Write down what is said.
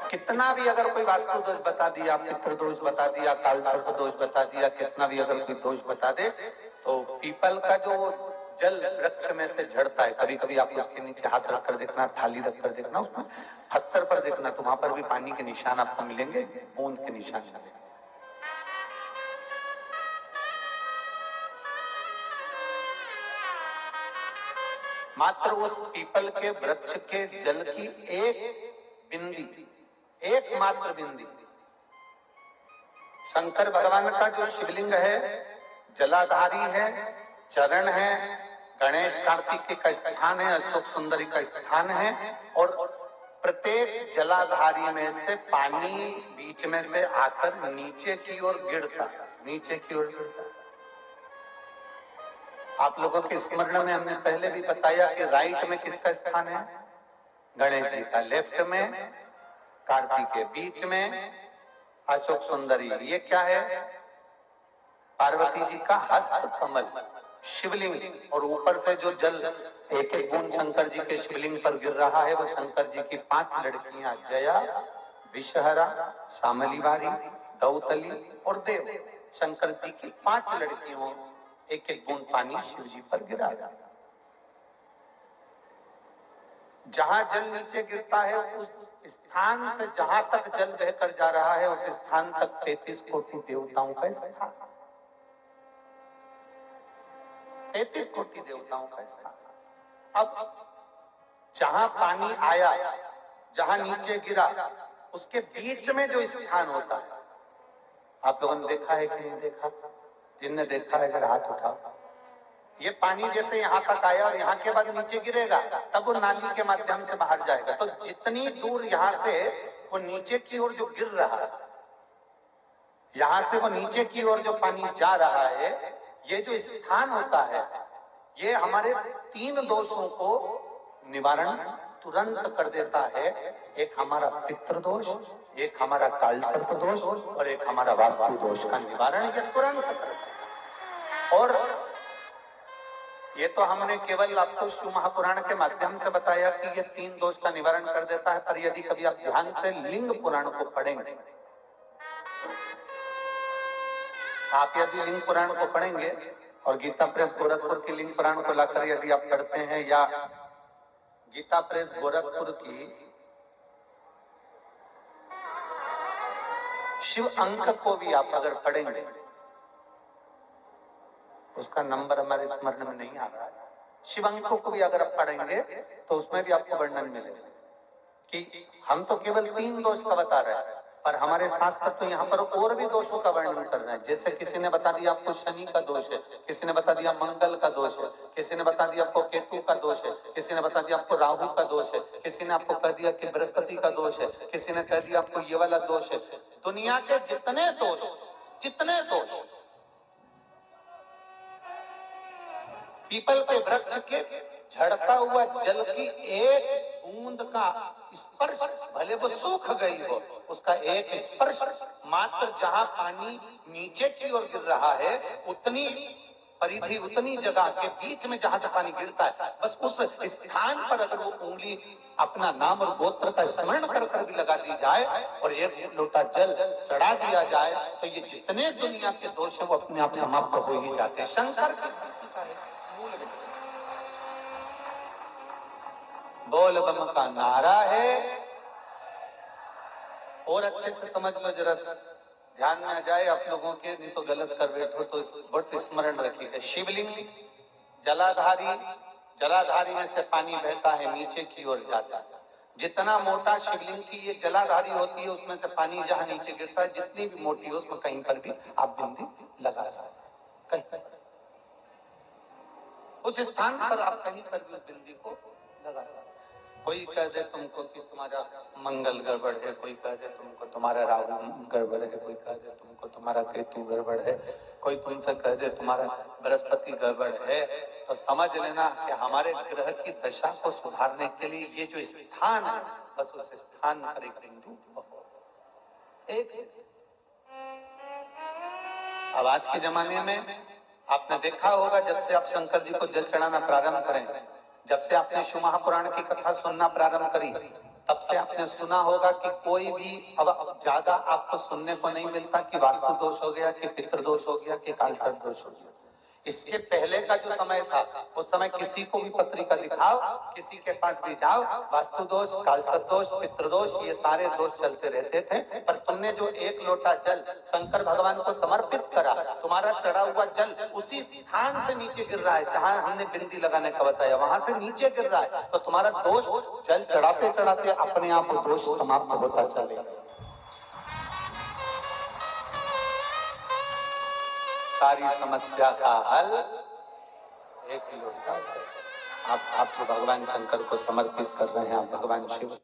कितना भी अगर कोई वास्तु दोष बता दिया, पितृ दोष बता दिया, काल सर्प दोष बता दिया, कितना भी अगर कोई दोष बता दे, तो पीपल का जो जल वृक्ष में से झड़ता है, कभी कभी आप उसके नीचे हाथ रखकर देखना, थाली रखकर देखना, उसमें पत्थर पर देखना, तो वहां पर भी पानी के निशान आपको मिलेंगे, बूंद के निशान मिलेंगे। मात्र उस पीपल के वृक्ष के जल की एक बिंदी, एकमात्र बिंदी, शंकर भगवान का जो शिवलिंग है जलाधारी है, चरण है, गणेश कार्तिकेय का स्थान है, अशोक सुंदरी का स्थान है, और प्रत्येक जलाधारी में से पानी बीच में से आकर नीचे की ओर गिरता, नीचे की ओर गिरता। आप लोगों के स्मरण में हमने पहले भी बताया कि राइट में किसका स्थान है? गणेश जी का, लेफ्ट में कार्तिकेय, बीच में अशोक सुंदरी। ये क्या है? पार्वती जी का हस्त कमल शिवलिंग, और ऊपर से जो जल एक एक बूंद शंकर जी के शिवलिंग पर गिर रहा है, वो शंकर जी की 5 लड़कियां जया, विषहरा, शामली बारी, दौतली और देव, शंकर जी की 5 लड़कियों एक एक बूंद पानी शिव जी पर गिरा। जहां जल नीचे गिरता है उस स्थान से जहां तक जल बहकर जा रहा है, उस स्थान तक 33 कोटि देवताओं का स्थान, 33 कोटि देवताओं का स्थान। अब जहां पानी आया, जहां नीचे गिरा, उसके बीच में जो स्थान होता है, आप लोगों ने देखा है कि नहीं देखा? जिनने देखा है जरा हाथ उठाओ। ये पानी जैसे यहाँ तक आया और यहाँ के बाद नीचे गिरेगा, तब वो नाली के माध्यम से बाहर जाएगा। तो जितनी दूर यहाँ से वो नीचे की ओर जो गिर रहा है, यहाँ से वो नीचे की ओर जो पानी जा रहा है, ये जो स्थान होता है, ये हमारे 3 दोषों को निवारण तुरंत कर देता है। एक हमारा पितृ दोष, एक हमारा काल सर्प दोष, और एक हमारा वास्तु दोष का निवारण ये तुरंत कर देता है। और ये तो हमने केवल आपको शिव महापुराण के माध्यम से बताया कि ये 3 दोष का निवारण कर देता है, पर यदि कभी आप ध्यान से लिंग पुराण को पढ़ेंगे, आप यदि लिंग पुराण को पढ़ेंगे और गीता प्रेस गोरखपुर की लिंग पुराण को लाकर यदि आप पढ़ते हैं, या गीता प्रेस गोरखपुर की शिव अंक को भी आप अगर पढ़ेंगे, उसका नंबर हमारे स्मरण में नहीं आ रहा है, शिव अंकों को भी अगर आप पढ़ेंगे तो उसमें भी आपको वर्णन मिलेगा कि हम तो केवल 3 दोष का बता रहे हैं, पर हमारे शास्त्र तो यहाँ पर और भी दोषों का वर्णन कर रहे हैं। जैसे किसी ने बता दिया आपको शनि का दोष है, किसी ने बता दिया मंगल का दोष है, किसी ने बता दिया आपको केतु का दोष है, किसी ने बता दिया आपको राहु का दोष है, किसी ने आपको कह दिया कि बृहस्पति का दोष है, किसी ने कह दिया आपको ये वाला दोष है। दुनिया के जितने दोष पीपल के वृक्ष के झड़ता हुआ जल की एक बूंद का स्पर्श, भले वो सूख गई हो, उसका एक स्पर्श मात्र जहां पानी नीचे की ओर गिर रहा है, उतनी परिधि, उतनी जगह के बीच में जहां से पानी गिरता है, बस उस स्थान पर अगर वो उंगली अपना नाम और गोत्र का स्मरण कर भी लगा दी जाए और एक लोटा जल चढ़ा दिया जाए, तो ये जितने दुनिया के दोष है वो अपने आप समाप्त हो ही जाते हैं। शंकर की भक्ति का है बोल बम का नारा है। और अच्छे से समझ लो, जरा ध्यान में आ जाए आप लोगों के, नहीं तो गलत कर बैठो तो बहुत स्मरण रखिएगा। शिवलिंग जलाधारी में से पानी बहता है, नीचे की ओर जाता है। जितना मोटा शिवलिंग की ये जलाधारी होती है, उसमें से पानी जहां नीचे गिरता है, जितनी भी मोटी हो, उसमें कहीं पर भी आप बिंदी लगा सकते, कहीं उस स्थान पर आप कहीं पर भी उस बिंदी को लगा सकते। कोई कह दे तुमको कि तुम्हारा मंगल गड़बड़ है, कोई कह दे तुमको तुम्हारा राहु गड़बड़ है, कोई कह दे तुमको तुम्हारा केतु गड़बड़ है, कोई तुमसे कह दे तुम्हारा बृहस्पति गड़बड़ है, तो समझ लेना कि हमारे ग्रह की दशा को सुधारने के लिए ये जो स्थान है, बस उस स्थान पर एक बिंदु अब आज के जमाने में आपने देखा होगा, जब से आप शंकर जी को जल चढ़ाना प्रारंभ करें, जब से आपने शिव महापुराण की कथा सुनना प्रारंभ करी, तब से आपने सुना होगा कि कोई भी अब ज्यादा आपको सुनने को नहीं मिलता कि वास्तु दोष हो गया, कि पितृ दोष हो गया, कि कालसर्प दोष हो गया। इसके पहले का जो समय था, उस समय किसी को भी पत्रिका दिखाओ, किसी के पास भी जाओ, वास्तु दोष, कालसर्प दोष, पितृदोष, ये सारे दोष चलते रहते थे। पर तुमने जो एक लोटा जल शंकर भगवान को समर्पित करा, तुम्हारा चढ़ा हुआ जल उसी स्थान से नीचे गिर रहा है जहां हमने बिंदी लगाने का बताया, वहां से नीचे गिर रहा है। तो तुम्हारा दोष जल चढ़ाते चढ़ाते अपने आप दोष समाप्त होता चलेगा। सारी समस्या का हल एक लोटा जल। आप जो भगवान शंकर को समर्पित कर रहे हैं, आप भगवान शिव